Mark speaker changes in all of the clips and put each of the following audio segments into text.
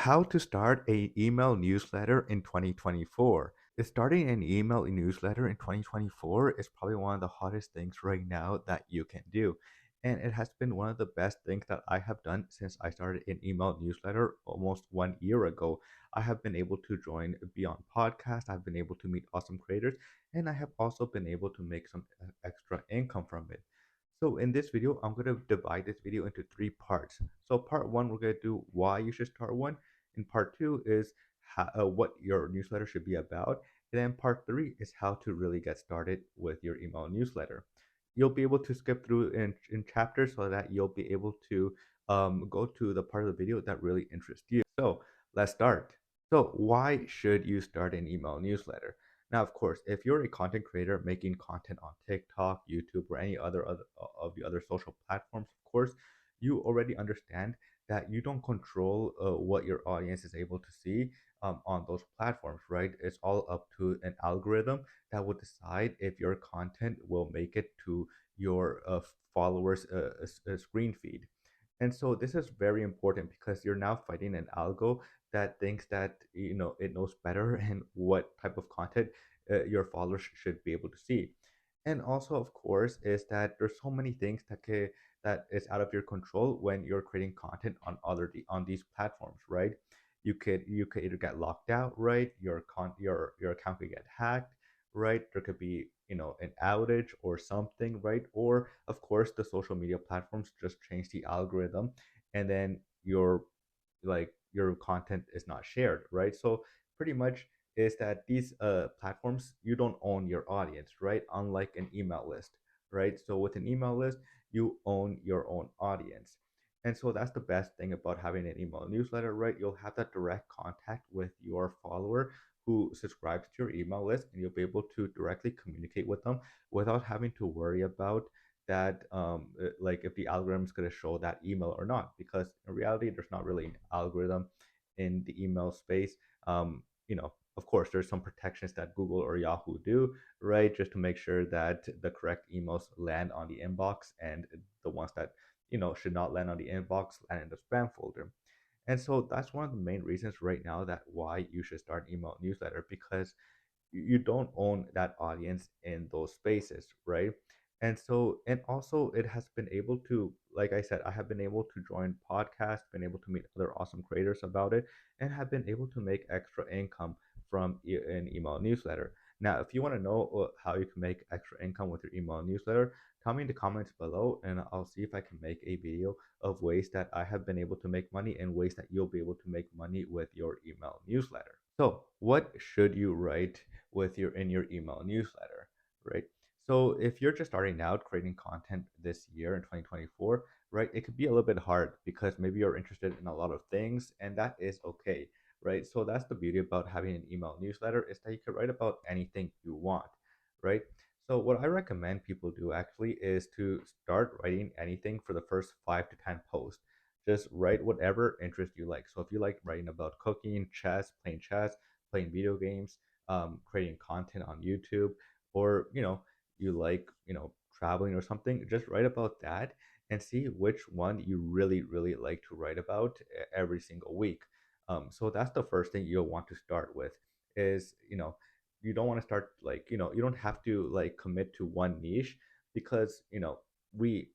Speaker 1: How to start a email newsletter in 2024. Starting an email newsletter in 2024 is probably one of the hottest things right now that you can do. And it has been one of the best things that I have done since I started an email newsletter almost 1 year ago. I have been able to join Beyond Podcast. I've been able to meet awesome creators, and I have also been able to make some extra income from it. So in this video, I'm going to divide this video into three parts. So part one, we're going to do why you should start one. And part two is what your newsletter should be about. And then part three is how to really get started with your email newsletter. You'll be able to skip through in chapters so that you'll be able to go to the part of the video that really interests you. So let's start. So why should you start an email newsletter? Now, of course, if you're a content creator making content on TikTok, YouTube, or any other of the other social platforms, of course, you already understand that you don't control what your audience is able to see on those platforms, right? It's all up to an algorithm that will decide if your content will make it to your followers' screen feed. And so this is very important because you're now fighting an algo that thinks that it knows better and what type of content your followers should be able to see. And also, of course, is that there's so many things that is out of your control when you're creating content on these platforms, right? You could either get locked out, right? Your account could get hacked, right? There could be an outage or something, right? Or of course, the social media platforms just change the algorithm, and then your content is not shared, right? So pretty much is that these platforms, you don't own your audience, right? Unlike an email list, right? So with an email list, you own your own audience. And so that's the best thing about having an email newsletter, right? You'll have that direct contact with your follower who subscribes to your email list, and you'll be able to directly communicate with them without having to worry about that like if the algorithm is going to show that email or not, because in reality there's not really an algorithm in the email space. Of course, there's some protections that Google or Yahoo do, right, just to make sure that the correct emails land on the inbox, and the ones that should not land on the inbox land in the spam folder. And so that's one of the main reasons right now that why you should start an email newsletter, because you don't own that audience in those spaces, right? And also it has been able to, like I said, I have been able to join podcasts, been able to meet other awesome creators about it, and have been able to make extra income from an email newsletter. Now, if you want to know how you can make extra income with your email newsletter, tell me in the comments below, and I'll see if I can make a video of ways that I have been able to make money and ways that you'll be able to make money with your email newsletter. So, what should you write with your in your email newsletter, right? So if you're just starting out creating content this year in 2024, right, it could be a little bit hard because maybe you're interested in a lot of things, and that is okay, right? So that's the beauty about having an email newsletter, is that you can write about anything you want, right? So what I recommend people do actually is to start writing anything for the first 5 to 10 posts. Just write whatever interest you like. So if you like writing about cooking, chess, playing video games, creating content on YouTube, or you like traveling or something, just write about that and see which one you really like to write about every single week. So that's the first thing you'll want to start with. Is you don't want to start like you don't have to like commit to one niche, because we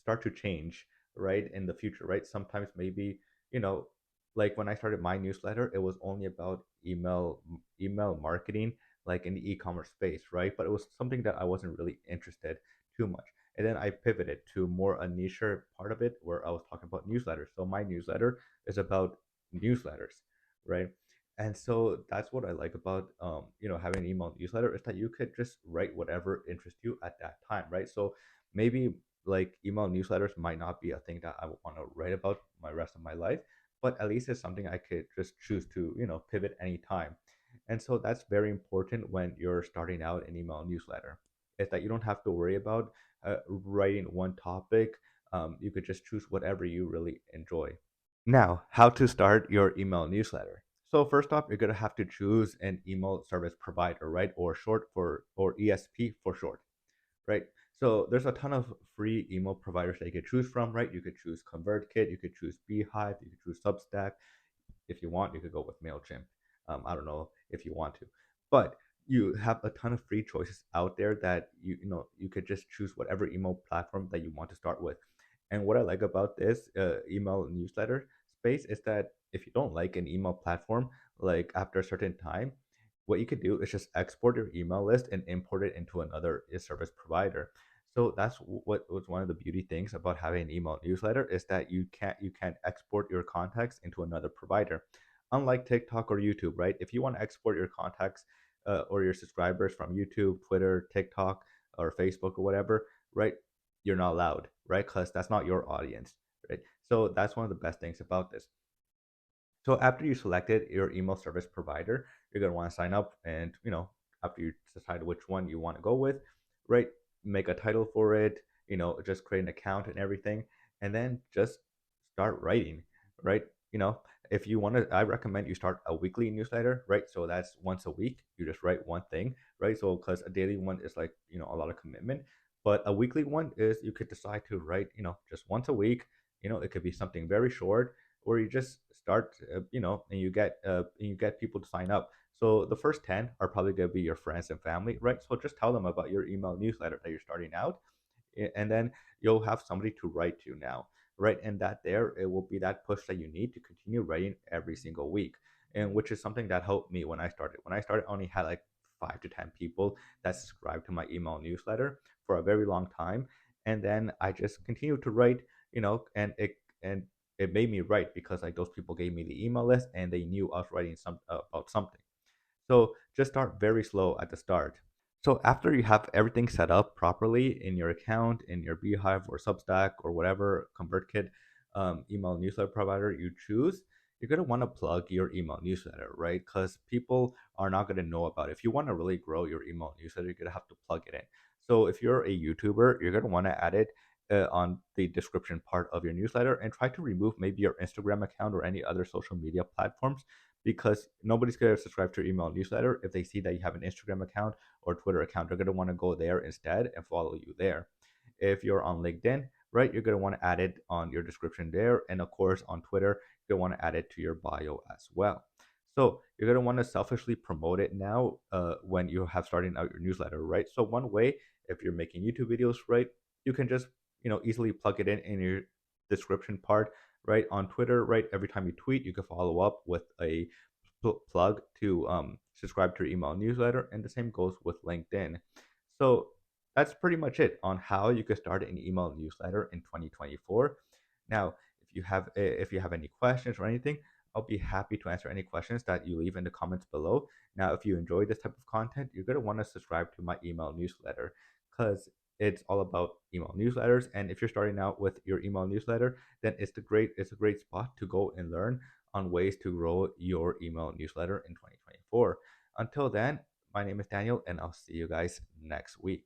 Speaker 1: start to change, right, in the future, right? Sometimes maybe you know like when I started my newsletter, it was only about email marketing, like in the e-commerce space, right? But it was something that I wasn't really interested too much. And then I pivoted to more a niche part of it where I was talking about newsletters. So my newsletter is about newsletters, right? And so that's what I like about having an email newsletter, is that you could just write whatever interests you at that time, right? So maybe like email newsletters might not be a thing that I want to write about my rest of my life, but at least it's something I could just choose to, pivot anytime. And so that's very important when you're starting out an email newsletter, is that you don't have to worry about writing one topic. You could just choose whatever you really enjoy. Now, how to start your email newsletter. So first off, you're gonna have to choose an email service provider, right? Or ESP for short, right? So there's a ton of free email providers that you could choose from, right? You could choose ConvertKit, you could choose Beehive, you could choose Substack. if you want, you could go with MailChimp. I don't know if you want to, but you have a ton of free choices out there that you could just choose whatever email platform that you want to start with. And what I like about this email newsletter space is that if you don't like an email platform, like after a certain time, what you could do is just export your email list and import it into another service provider. So that's what was one of the beauty things about having an email newsletter is that you can export your contacts into another provider. Unlike TikTok or YouTube, right? If you want to export your contacts or your subscribers from YouTube, Twitter, TikTok, or Facebook or whatever, right? You're not allowed, right? Because that's not your audience, right? So that's one of the best things about this. So after you selected your email service provider, you're gonna want to sign up, and after you decide which one you want to go with, right? Make a title for it, just create an account and everything, and then just start writing, right? You know, if you want to, I recommend you start a weekly newsletter, right? So that's once a week. You just write one thing, right? So because a daily one is like a lot of commitment, but a weekly one is you could decide to write, just once a week. It could be something very short, or you just start and you get people to sign up. So the first 10 are probably going to be your friends and family, right? So just tell them about your email newsletter that you're starting out, and then you'll have somebody to write to now, right? And that there it will be that push that you need to continue writing every single week, and which is something that helped me when I started. I only had like 5 to 10 people that subscribed to my email newsletter for a very long time, and then I just continued to write, and it made me write because like those people gave me the email list and they knew I was writing about something. So just start very slow at the start. So after you have everything set up properly in your account, in your Beehive or Substack or whatever ConvertKit email newsletter provider you choose, you're gonna want to plug your email newsletter, right? Because people are not gonna know about it. If you want to really grow your email newsletter, you're gonna have to plug it in. So if you're a YouTuber, you're gonna want to add it on the description part of your newsletter, and try to remove maybe your Instagram account or any other social media platforms, because nobody's going to subscribe to your email newsletter if they see that you have an Instagram account or Twitter account. They're going to want to go there instead and follow you there. If you're on LinkedIn, right, you're going to want to add it on your description there. And of course, on Twitter, you're going to want to add it to your bio as well. So you're going to want to selfishly promote it now when you have starting out your newsletter, right? So one way, if you're making YouTube videos, right, you can just easily plug it in your description part, right? On Twitter, right? Every time you tweet, you can follow up with a plug to subscribe to your email newsletter, and the same goes with LinkedIn. So that's pretty much it on how you can start an email newsletter in 2024. Now, if you have any questions or anything, I'll be happy to answer any questions that you leave in the comments below. Now, if you enjoy this type of content, you're going to want to subscribe to my email newsletter, because it's all about email newsletters. And if you're starting out with your email newsletter, then it's a great spot to go and learn on ways to grow your email newsletter in 2024. Until then, my name is Daniel, and I'll see you guys next week.